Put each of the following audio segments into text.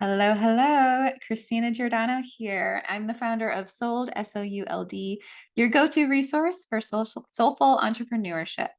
Hello, hello. Christina Giordano here. I'm the founder of Sold, S-O-U-L-D, your go-to resource for soulful entrepreneurship.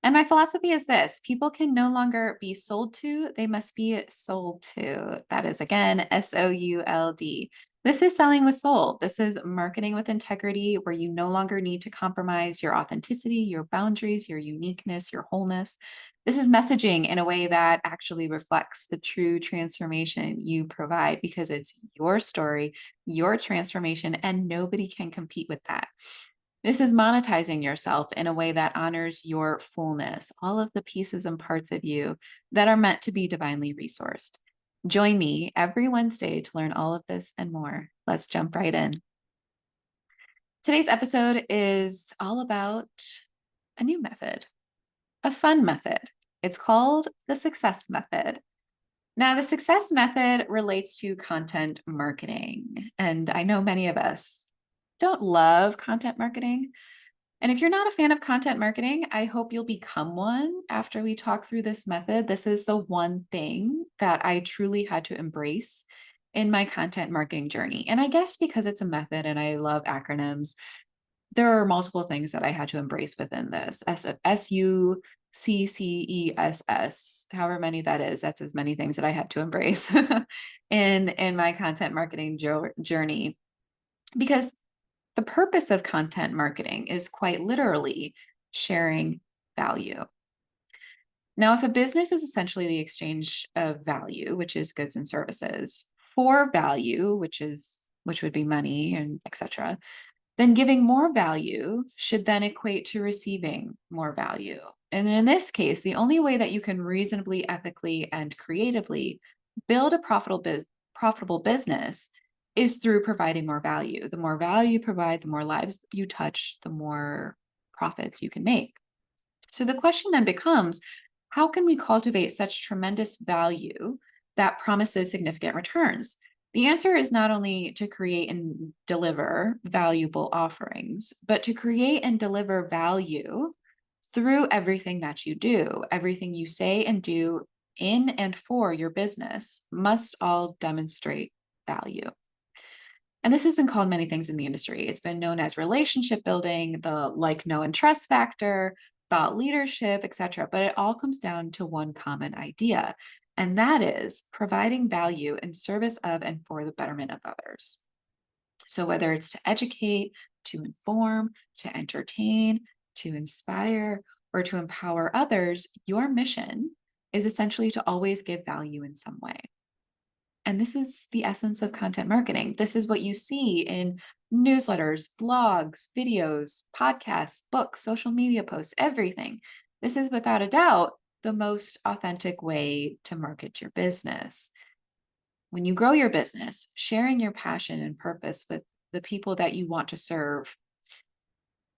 And my philosophy is this: people can no longer be sold to, they must be sold to. That is, again, S-O-U-L-D. This is selling with soul. This is marketing with integrity, where you no longer need to compromise your authenticity, your boundaries, your uniqueness, your wholeness. This is messaging in a way that actually reflects the true transformation you provide because it's your story, your transformation, and nobody can compete with that. This is monetizing yourself in a way that honors your fullness, all of the pieces and parts of you that are meant to be divinely resourced. Join me every Wednesday to learn all of this and more. Let's jump right in. Today's episode is all about a new method, a fun method. It's called the success method. Now, the success method relates to content marketing. And I know many of us don't love content marketing. And if you're not a fan of content marketing, I hope you'll become one after we talk through this method. This is the one thing that I truly had to embrace in my content marketing journey. And I guess because it's a method and I love acronyms, there are multiple things that I had to embrace within this. S.U.C.C.E.S.S, however many that is, that's as many things that I had to embrace in my content marketing journey. Because the purpose of content marketing is quite literally sharing value. Now, if a business is essentially the exchange of value, which is goods and services, for value, which would be money and etc., then giving more value should then equate to receiving more value. And in this case, the only way that you can reasonably, ethically, and creatively build a profitable business is through providing more value. The more value you provide, the more lives you touch, the more profits you can make. So the question then becomes, how can we cultivate such tremendous value that promises significant returns? The answer is not only to create and deliver valuable offerings, but to create and deliver value through everything that you do. Everything you say and do in and for your business must all demonstrate value. And this has been called many things in the industry. It's been known as relationship building, the like, know, and trust factor, thought leadership, etc. But it all comes down to one common idea, and that is providing value in service of and for the betterment of others. So whether it's to educate, to inform, to entertain, to inspire, or to empower others, your mission is essentially to always give value in some way. And this is the essence of content marketing. This is what you see in newsletters, blogs, videos, podcasts, books, social media posts, everything. This is without a doubt the most authentic way to market your business. When you grow your business, sharing your passion and purpose with the people that you want to serve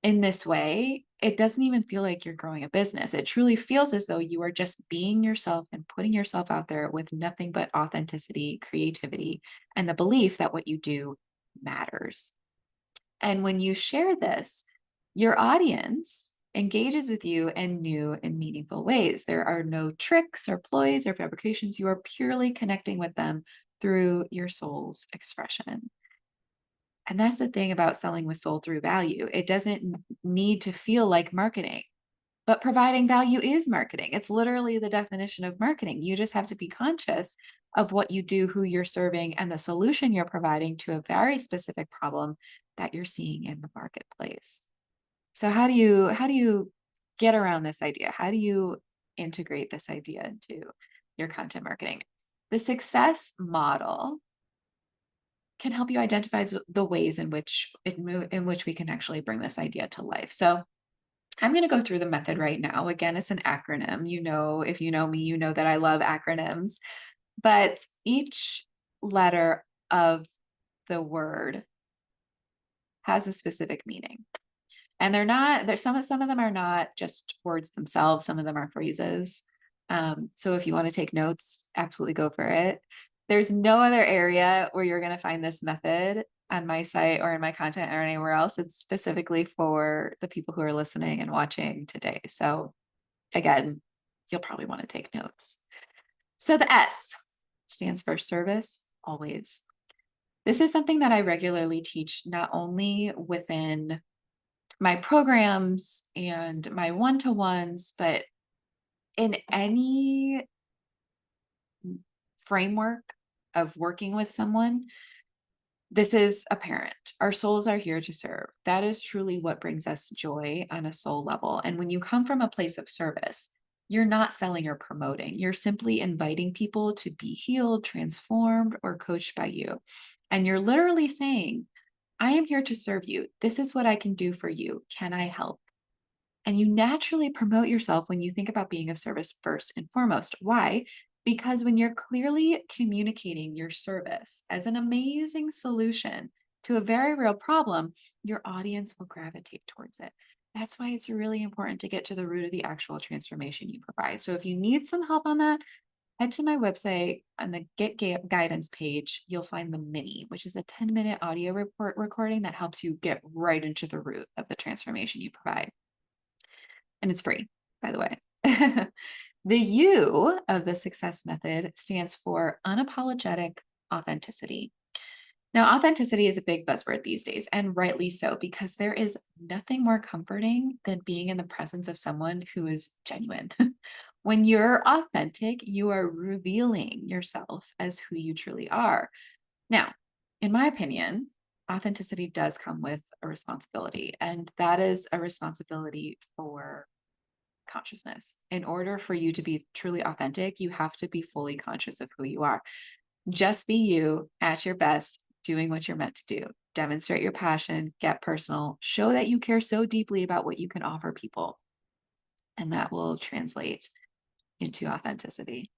in this way, it doesn't even feel like you're growing a business. It truly feels as though you are just being yourself and putting yourself out there with nothing but authenticity, creativity, and the belief that what you do matters. And when you share this, your audience engages with you in new and meaningful ways. There are no tricks or ploys or fabrications. You are purely connecting with them through your soul's expression. And that's the thing about selling with soul through value. It doesn't need to feel like marketing, but providing value is marketing. It's literally the definition of marketing. You just have to be conscious of what you do, who you're serving, and the solution you're providing to a very specific problem that you're seeing in the marketplace. So how do you get around this idea? How do you integrate this idea into your content marketing? The success model can help you identify the ways in which we can actually bring this idea to life. So I'm going to go through the method right now. Again, it's an acronym. You know, if you know me, you know that I love acronyms, but each letter of the word has a specific meaning. And there's some of them are not just words themselves. Some of them are phrases. So if you want to take notes, absolutely go for it. There's no other area where you're going to find this method on my site or in my content or anywhere else. It's specifically for the people who are listening and watching today. So again, you'll probably want to take notes. So the S stands for service, always. This is something that I regularly teach, not only within my programs and my one-to-ones, but in any framework of working with someone. This is apparent. Our souls are here to serve. That is truly what brings us joy on a soul level. And when you come from a place of service, you're not selling or promoting. You're simply inviting people to be healed, transformed, or coached by you. And you're literally saying, I am here to serve you. This is what I can do for you. Can I help? And you naturally promote yourself when you think about being of service first and foremost. Why? Because when you're clearly communicating your service as an amazing solution to a very real problem, your audience will gravitate towards it. That's why it's really important to get to the root of the actual transformation you provide. So if you need some help on that, head to my website on the Guidance page. You'll find the mini, which is a 10-minute audio recording that helps you get right into the root of the transformation you provide. And it's free, by the way. The U of the success method stands for unapologetic authenticity. Now, authenticity is a big buzzword these days, and rightly so, because there is nothing more comforting than being in the presence of someone who is genuine. When you're authentic, you are revealing yourself as who you truly are. Now, in my opinion, authenticity does come with a responsibility, and that is a responsibility for consciousness. In order for you to be truly authentic, you have to be fully conscious of who you are. Just be you at your best, doing what you're meant to do. Demonstrate your passion, get personal, show that you care so deeply about what you can offer people. And that will translate into authenticity.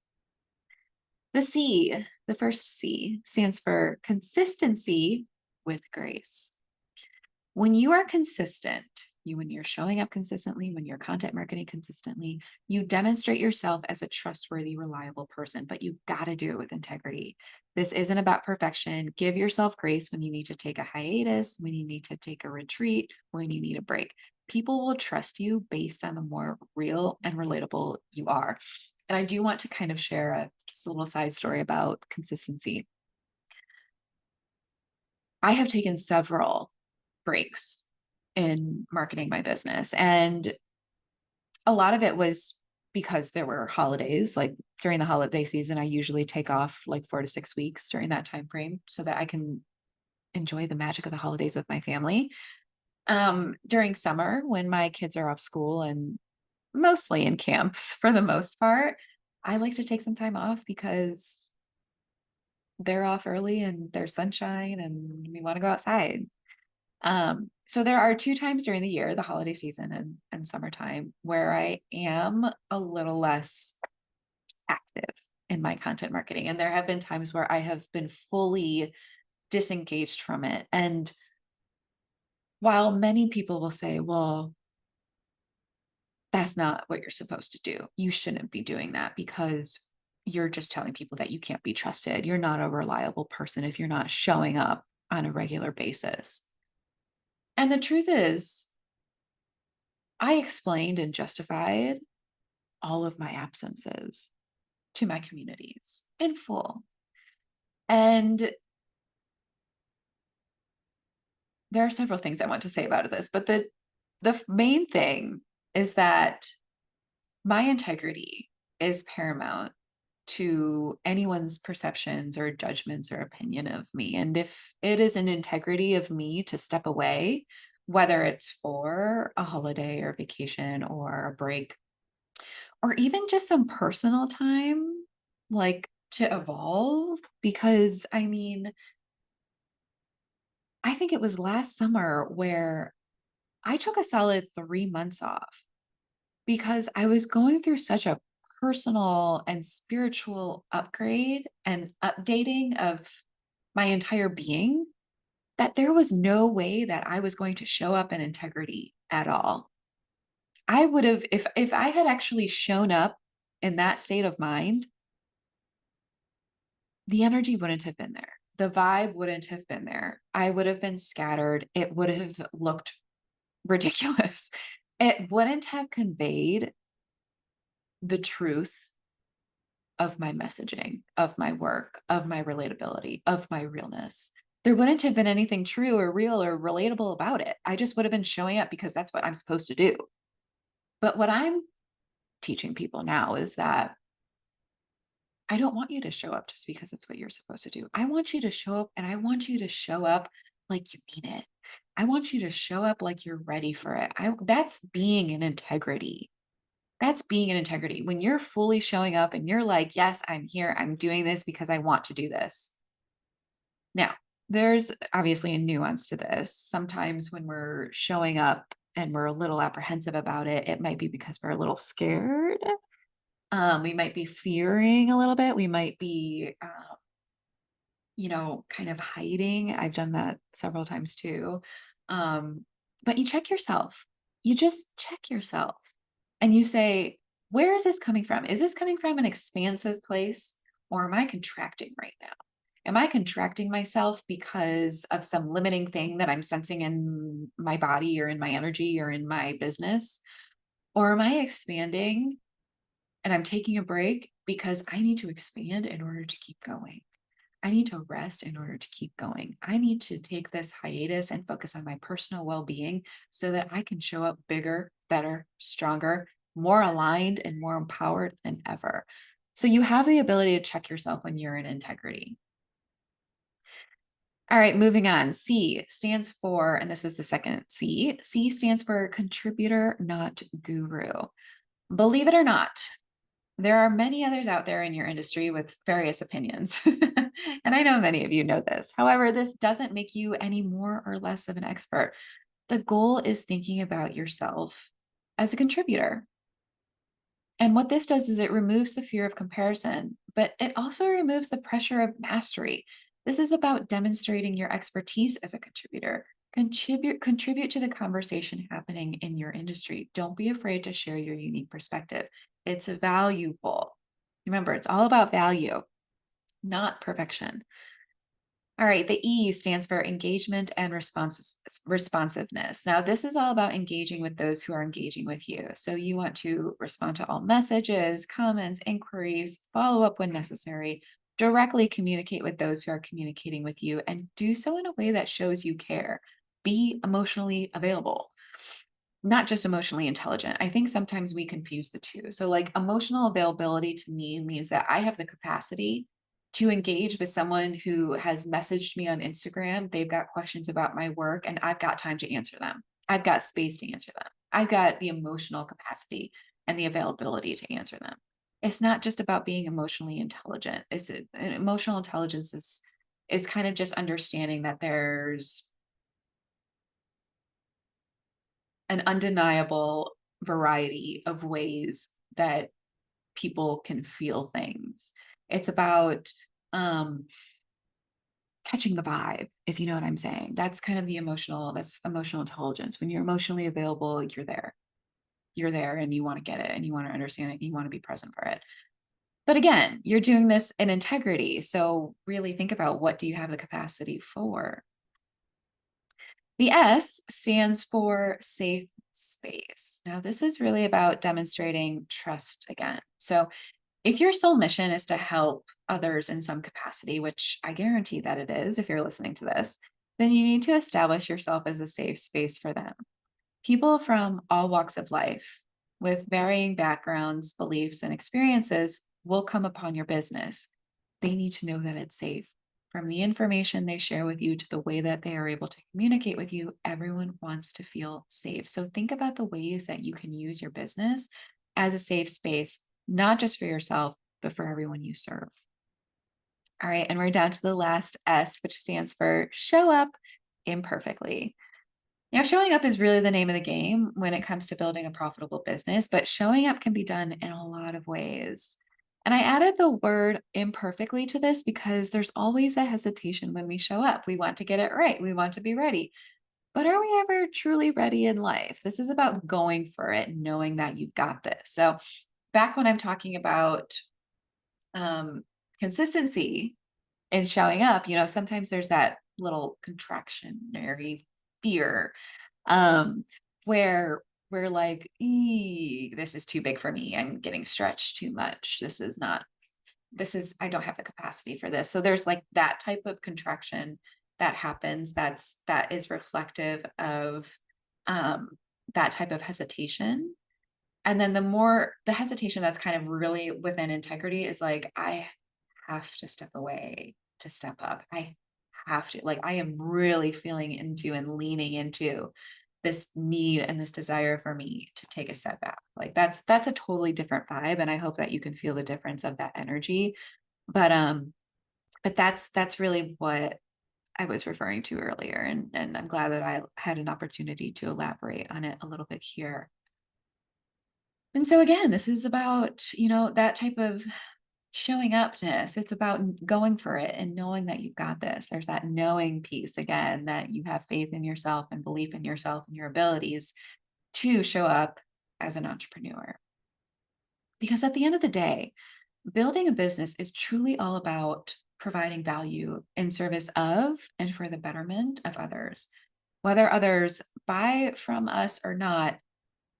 The C, the first C, stands for consistency with grace. When you are consistent, when you're showing up consistently, when you're content marketing consistently, you demonstrate yourself as a trustworthy, reliable person, but you got to do it with integrity. This isn't about perfection. Give yourself grace when you need to take a hiatus, when you need to take a retreat, when you need a break. People will trust you based on the more real and relatable you are. And I do want to kind of share just a little side story about consistency. I have taken several breaks in marketing my business. And a lot of it was because there were holidays. Like during the holiday season, I usually take off like 4 to 6 weeks during that time frame so that I can enjoy the magic of the holidays with my family. During summer, when my kids are off school and mostly in camps for the most part, I like to take some time off because they're off early and there's sunshine and we want to go outside. So there are 2 times during the year, the holiday season and summertime, where I am a little less active in my content marketing. And there have been times where I have been fully disengaged from it. And while many people will say, well, that's not what you're supposed to do. You shouldn't be doing that because you're just telling people that you can't be trusted. You're not a reliable person if you're not showing up on a regular basis. And the truth is, I explained and justified all of my absences to my communities in full. And there are several things I want to say about this, but the main thing is that my integrity is paramount to anyone's perceptions or judgments or opinion of me. And if it is an integrity of me to step away, whether it's for a holiday or vacation or a break, or even just some personal time, like to evolve, because I mean, I think it was last summer where I took a solid 3 months off because I was going through such a personal and spiritual upgrade and updating of my entire being that there was no way that I was going to show up in integrity at all. I would have, if I had actually shown up in that state of mind, the energy wouldn't have been there. The vibe wouldn't have been there. I would have been scattered. It would have looked ridiculous. It wouldn't have conveyed the truth of my messaging, of my work, of my relatability, of my realness. There wouldn't have been anything true or real or relatable about it. I just would have been showing up because that's what I'm supposed to do. But what I'm teaching people now is that I don't want you to show up just because it's what you're supposed to do. I want you to show up, and I want you to show up like you mean it. I want you to show up like you're ready for it. That's being in integrity. That's being in integrity. When you're fully showing up and you're like, yes, I'm here. I'm doing this because I want to do this. Now, there's obviously a nuance to this. Sometimes when we're showing up and we're a little apprehensive about it, it might be because we're a little scared. We might be fearing a little bit. We might be, kind of hiding. I've done that several times too. But you check yourself. You just check yourself and you say, where is this coming from? Is this coming from an expansive place, or am I contracting right now? Am I contracting myself because of some limiting thing that I'm sensing in my body or in my energy or in my business? Or am I expanding and I'm taking a break because I need to expand in order to keep going? I need to rest in order to keep going. I need to take this hiatus and focus on my personal well-being so that I can show up bigger, better, stronger, more aligned, and more empowered than ever. So you have the ability to check yourself when you're in integrity. All right, moving on. C stands for, and this is the second C. C stands for contributor, not guru. Believe it or not, there are many others out there in your industry with various opinions. And I know many of you know this. However, this doesn't make you any more or less of an expert. The goal is thinking about yourself as a contributor. And what this does is it removes the fear of comparison, but it also removes the pressure of mastery. This is about demonstrating your expertise as a contributor. Contribute to the conversation happening in your industry. Don't be afraid to share your unique perspective. It's valuable. Remember, it's all about value, not perfection. All right, the E stands for engagement and responsiveness. Now, this is all about engaging with those who are engaging with you. So you want to respond to all messages, comments, inquiries, follow up when necessary, directly communicate with those who are communicating with you, and do so in a way that shows you care. Be emotionally available, not just emotionally intelligent. I think sometimes we confuse the two. So, like, emotional availability to me means that I have the capacity to engage with someone who has messaged me on Instagram. They've got questions about my work, and I've got time to answer them. I've got space to answer them. I've got the emotional capacity and the availability to answer them. It's not just about being emotionally intelligent. Emotional intelligence is kind of just understanding that there's an undeniable variety of ways that people can feel things. It's about catching the vibe, if you know what I'm saying. That's kind of that's emotional intelligence. When you're emotionally available, you're there. You're there and you want to get it and you want to understand it. And you want to be present for it. But again, you're doing this in integrity. So really think about, what do you have the capacity for? The S stands for safe space. Now, this is really about demonstrating trust again. So if your sole mission is to help others in some capacity, which I guarantee that it is if you're listening to this, then you need to establish yourself as a safe space for them. People from all walks of life with varying backgrounds, beliefs, and experiences will come upon your business. They need to know that it's safe. From the information they share with you to the way that they are able to communicate with you, everyone wants to feel safe. So think about the ways that you can use your business as a safe space, not just for yourself, but for everyone you serve. All right, and we're down to the last S, which stands for show up imperfectly. Now, showing up is really the name of the game when it comes to building a profitable business, but showing up can be done in a lot of ways. And I added the word imperfectly to this because there's always a hesitation when we show up. We want to get it right. We want to be ready. But are we ever truly ready in life? This is about going for it, knowing that you've got this. So back when I'm talking about consistency in showing up, sometimes there's that little contractionary fear, where we're like, this is too big for me. I'm getting stretched too much. This is not I don't have the capacity for this. So there's like that type of contraction that happens. That is reflective of um, that type of hesitation. And then the hesitation that's kind of really within integrity is like, I have to step away to step up. I have to, like, I am really feeling into and leaning into this need and this desire for me to take a step back. Like that's a totally different vibe. And I hope that you can feel the difference of that energy. But that's really what I was referring to earlier. And I'm glad that I had an opportunity to elaborate on it a little bit here. And so again, this is about, that type of showing upness. It's about going for it and knowing that you've got this. There's that knowing piece again, that you have faith in yourself and belief in yourself and your abilities to show up as an entrepreneur. Because at the end of the day, building a business is truly all about providing value in service of and for the betterment of others. Whether others buy from us or not,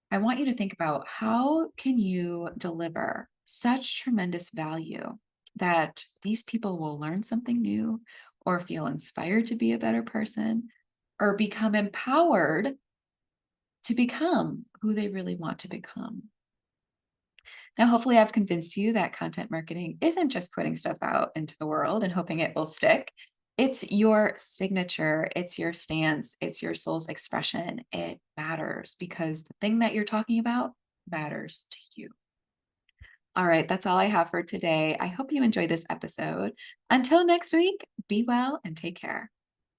I want you to think about how can you deliver such tremendous value that these people will learn something new or feel inspired to be a better person or become empowered to become who they really want to become. Now, hopefully, I've convinced you that content marketing isn't just putting stuff out into the world and hoping it will stick. It's your signature, it's your stance, it's your soul's expression. It matters because the thing that you're talking about matters to you. All right, that's all I have for today. I hope you enjoyed this episode. Until next week, be well and take care.